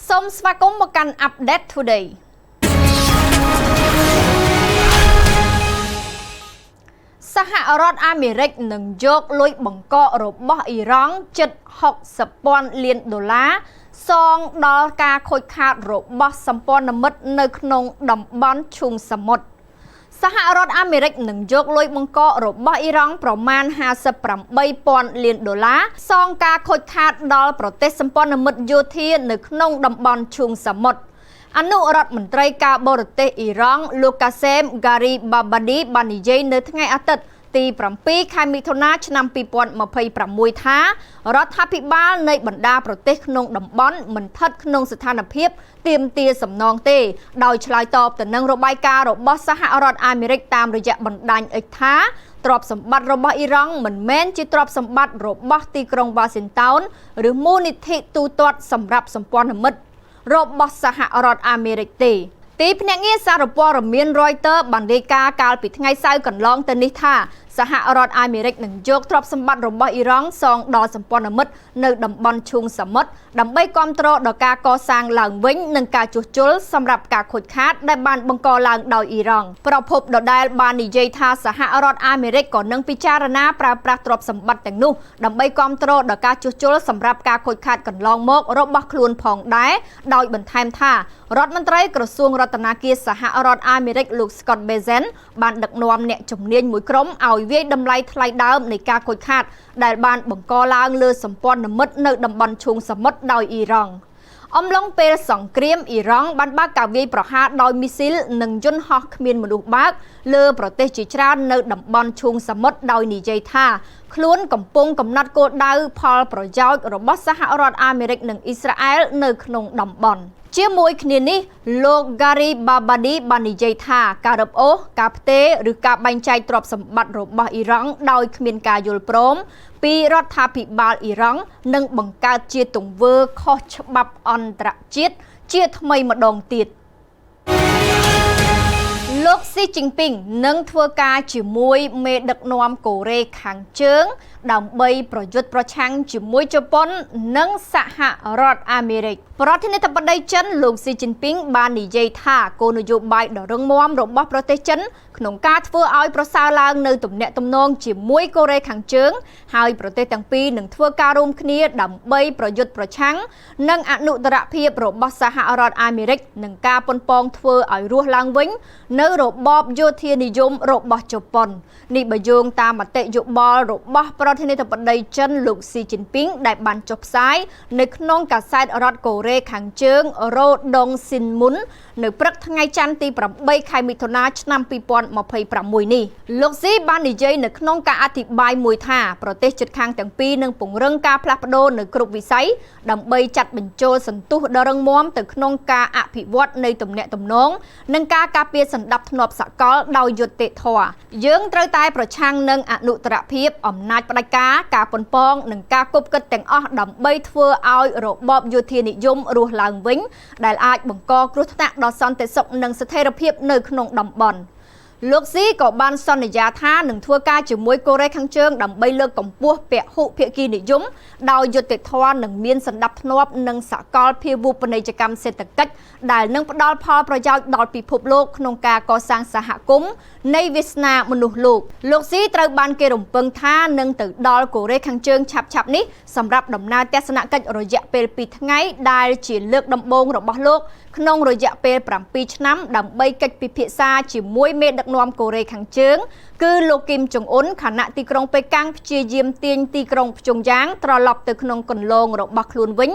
សូមស្វាគមន៍មកកាន់ Update Today សហរដ្ឋអាមេរិកនឹងយកលុយបង្កករបស់អ៊ីរ៉ង់ជិត$60,000 លានសងដល់ការខូចខាតរបស់សម្ព័ន្ធមិត្តនៅក្នុងតំបន់ឈូងសមុទ្រសហរដ្ឋអាមេរិកនឹងយកលុយបង្កករបស់អ៊ីរ៉ង់ប្រមាណ$58,000 លានសងការខូចខាតដល់ប្រទេសសម្ព័ន្ធមិត្តយោធានៅក្នុងតំបន់ឈូងសមុទ្រអនុរដ្ឋមន្ត្រីការបរទេសអ៊ីរ៉ង់លោកកាសេម ហ្គារីបាបាឌី បាននិយាយនៅថ្ងៃអាទិត្យទី7 ខែមិថុនាឆ្នាំ2026ថារដ្ឋាភិបាលនៃបណ្ដាប្រទេសក្នុងតំបន់មិនស្ថិតក្នុងស្ថានភាពទាមទារសំណងទេដោយឆ្លើយតបទៅនឹងរបាយការណ៍របស់សហរដ្ឋអាមេរិកតាមរយៈបណ្ដាញ X ថាទ្រព្យសម្បត្តិរបស់អ៊ីរ៉ង់មិនមែនជាទ្រព្យសម្បត្តិរបស់ទីក្រុងវ៉ាស៊ីនតោនឬមូលនិធិទូទាត់សម្រាប់សម្ព័ន្ធមិត្តរបស់សហរដ្ឋអាមេរិកទេទីភ្នាក់ងារសារព័ត៌មាន Reuters បានរាយការណ៍កាលពីថ្ងៃសៅរ៍កន្លងទៅនេះថាសហរដ្ឋអាមេរិកនឹងយកទ្រព្យសម្បត្តិរបស់អ៊ីរ៉ង់សងដល់សម្ព័ន្ធមិត្តនៅតំបន់ឈូងសមុទ្រដើម្បីគាំទ្រដល់ការកសាងឡើងវិញនិងការជួសជុលសម្រាប់ការខូចខាតដែលបានបង្កឡើងដោយអ៊ីរ៉ង់ប្រពន្ធដដែលបាននិយាយថាសហរដ្ឋអាមេរិកក៏នឹងពិចារណាប្រើប្រាស់ទ្រព្យសម្បត្តិទាំងនោះដើម្បីគាំទ្រដល់ការជួសជុលសម្រាប់ការខូចខាតកន្លងមករបស់ខ្លួនផងដែរដោយបន្ថែមថារដ្ឋមន្ត្រីក្រសួងរដ្ឋាភិបាលសហរដ្ឋអាមេរិកលោក Scott Bessent បានដឹកនាំអ្នកជំនាញមួយក្រុមឲ្យវាយតម្លៃថ្លៃដើមនៃការខូចខាតដែលបានបង្កឡើងលើសម្ព័ន្ធមិត្តនៅតំបន់ឈូងសមុទ្រដោយអ៊ីរ៉ង់អំឡុងពេលសង្គ្រាមអ៊ីរ៉ង់បានបើកការវាយប្រហារដោយមីស៊ីលនិងយន្តហោះគ្មានមនុស្សបើកលើប្រទេសជាច្រើននៅតំបន់ឈូងសមុទ្រដោយនិយាយថាខ្លួនកំពុងកំណត់គោលដៅផលប្រយោជន៍របស់សហរដ្ឋអាមេរិកនិងអ៊ីស្រាអែលនៅក្នុងតំបន់ជាមួយគ្នានេះលោក Gary Babadi បាននិយាយថាការរឹបអូសការផ្ទេរឬការបែងចែកទ្រព្យសម្បត្តិរបស់អ៊ីរ៉ង់ដោយគ្មានការយល់ព្រមពីរដ្ឋាភិបាលអ៊ីរ៉ង់នឹងបង្កើតជាទង្វើខុសច្បាប់អន្តរជាតិជាថ្មីម្ដងទៀតលោកស៊ីជីនពីងនឹងធ្វើការជាមួយមេដឹកនាំកូរ៉េខាងជើងដើម្បីប្រយុទ្ធប្រឆាំងជាមួយជប៉ុននិងសហរដ្ឋអាមេរិកប្រធានាធិបតីចិនលោកស៊ីជីនពីងបាននិយាយថាគោលនយោបាយដ៏រឹងមាំរបស់ប្រទេសចិនក្នុងការធ្វើឲ្យប្រសើរឡើងនៅទំនាក់ទំនងជាមួយកូរ៉េខាងជើងហើយប្រទេសទាំងពីរនឹងធ្វើការរួមគ្នាដើម្បីប្រយុទ្ធប្រឆាំងនិងអនុត្តរភាពរបស់សហរដ្ឋអាមេរិកនិងការប៉ុនប៉ងធ្វើឲ្យរស់ឡើងវិញនៅរបបយោធានិយមរបស់ជប៉ុននេះបើយោងតាមមតិយោបល់របស់ប្រធានាធិបតីចិនលោកស៊ីជីនពីងដែលបានចុះផ្សាយនៅក្នុងកាសែតរដ្ឋកូរ៉េខាងជើងរ៉ូដុងស៊ីនមុននៅព្រឹកថ្ងៃច័ន្ទទី8 ខែមិថុនាឆ្នាំ2026នេះលោកស៊ីបាននិយាយនៅក្នុងការអធិប្បាយមួយថាប្រទេសជិតខាងទាំងពីរនឹងពង្រឹងការផ្លាស់ប្ដូរនៅគ្រប់វិស័យដើម្បីចាត់បញ្ចូលសន្ទុះដ៏រឹងមាំទៅក្នុងការអភិវឌ្ឍនៃទំនាក់ទំនងនិងការការពារសណ្ដាប់ធ្នាប់សកលដោយយុត្តិធម៌យើងត្រូវតែប្រឆាំងនឹងអនុត្តរភាពអំណាចផ្ដាច់ការប៉ុនប៉ងនិងការគប់គិតទាំងអស់ដើម្បីធ្វើឲ្យរបបយោធានិយមរស់ឡើងវិញដែលអាចបង្កគ្រោះថ្នាក់ដល់សន្តិសុខនិងស្ថិរភាពនៅក្នុងតំបន់លោកស៊ីក៏បានសន្យាថានឹងធ្វើការជាមួយកូរ៉េខាងជើងដើម្បីលើកកម្ពស់ពហុភាគីនិយមដោយយុត្តិធម៌និងមានសណ្ដាប់ធ្នាប់និងសកលភាវូបនីយកម្មសេដ្ឋកិច្ចដែលនឹងផ្ដល់ផលប្រយោជន៍ដល់ពិភពលោកក្នុងការកសាងសហគមន៍នៃវាសនាមនុស្សលោកស៊ីត្រូវបានគេរំពឹងថានឹងទៅដល់កូរ៉េខាងជើងឆាប់ៗនេះសម្រាប់ដំណើរទស្សនកិច្ចរយៈពេល2ថ្ងៃដែលជាលើកដំបូងរបស់លោកក្នុងរយៈពេល7ឆ្នាំដើម្បីកិច្ចពិភាក្សាជាមួយមេដឹកនាំកូរ៉េខាងជើងគឺលោកគីមចុងអ៊ុនខណៈទីក្រុងប៉េកាំងព្យាយាមទាញទីក្រុងព្យុងយ៉ាងត្រឡប់ទៅក្នុងគន្លងរបស់ខ្លួនវិញ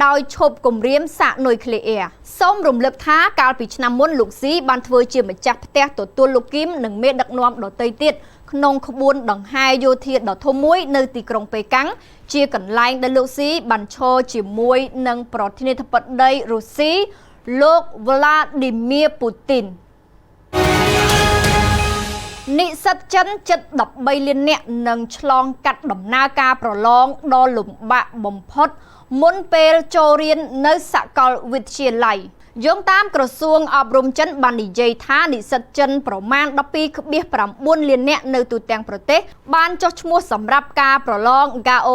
ដោយឈប់គំរាមសាកនុយក្លេអ៊ែរសូមរំលឹកថាកាលពីឆ្នាំមុនលោកស៊ីបានធ្វើជាម្ចាស់ផ្ទះទទួលលោកគីមនិងមេដឹកនាំដទៃទៀតក្នុងក្បួនដង្ហែយោធាដ៏ធំមួយនៅទីក្រុងប៉េកាំងជាកន្លែងដែលលោកស៊ីបានឈរជាមួយនឹងប្រធានាធិបតីរុស្ស៊ីលោក Vladimir Putin និស្សិតចិនជិត13លាននាក់នឹងឆ្លងកាត់ដំណើរការប្រឡងដ៏លំបាកបំផុតមុនពេលចូលរៀននៅសាកលវិទ្យាល័យ យោងតាមក្រសួងអប់រំចិនបាននិយាយថានិស្សិតចិនប្រមាណ 12.9 លាននាក់នៅទូទាំងប្រទេសបានចុះឈ្មោះសម្រាប់ការប្រឡង GAO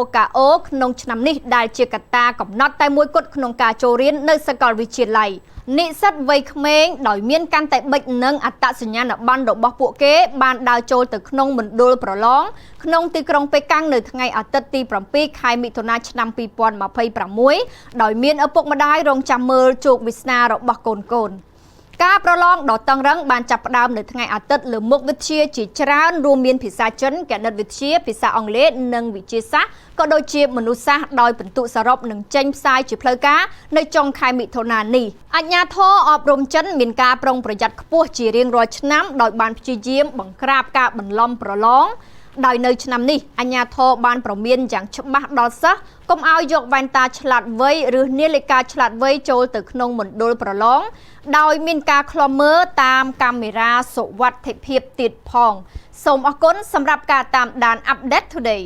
ក្នុងឆ្នាំនេះដែលជាកត្តាកំណត់តែមួយគត់ក្នុងការចូលរៀននៅសាកលវិទ្យាល័យនិស្សិតវ័យក្មេងដោយមានកាន់តែបិចនិងអត្តសញ្ញាណប័ណ្ណរបស់ពួកគេបានដើរចូលទៅក្នុងមណ្ឌលប្រឡងក្នុងទីក្រុងប៉េកាំងនៅថ្ងៃអាទិត្យទី 7 ខែមិថុនាឆ្នាំ 2026 ដោយមានឪពុកម្ដាយរងចាំមើលជោគវាសនារបស់កូនៗការប្រឡងដ៏តឹងរ៉ឹងបានចាប់ផ្ដើមនៅថ្ងៃអាទិត្យលើមុខវិជ្ជាជាច្រើនរួមមានភាសាចិនគណិតវិទ្យាភាសាអង់គ្លេសនិងវិទ្យាសាស្ត្រក៏ដូចជាមនុស្សសាស្ត្រដោយពិន្ទុសរុបនឹងចេញផ្សាយជាផ្លូវការនៅចុងខែមិថុនានេះអាជ្ញាធរអប់រំចិនមានការប្រុងប្រយ័ត្នខ្ពស់ជារៀងរាល់ឆ្នាំដោយបានព្យាយាមបង្ក្រាបការបន្លំប្រឡងដោយនៅឆ្នាំនេះអាជ្ញាធរបានប្រមានយ៉ាងច្បាស់ដល់សិស្សកុំឲ្យយកវ៉ែនតាឆ្លាតវៃឬនាឡិកាឆ្លាតវៃចូលទៅក្នុងមណ្ឌលប្រឡងដោយមានការឃ្លាំមើលតាមកាមេរ៉ាសុវត្ថិភាពទៀតផងសូមអរគុណសម្រាប់ការតាមដាន Update Today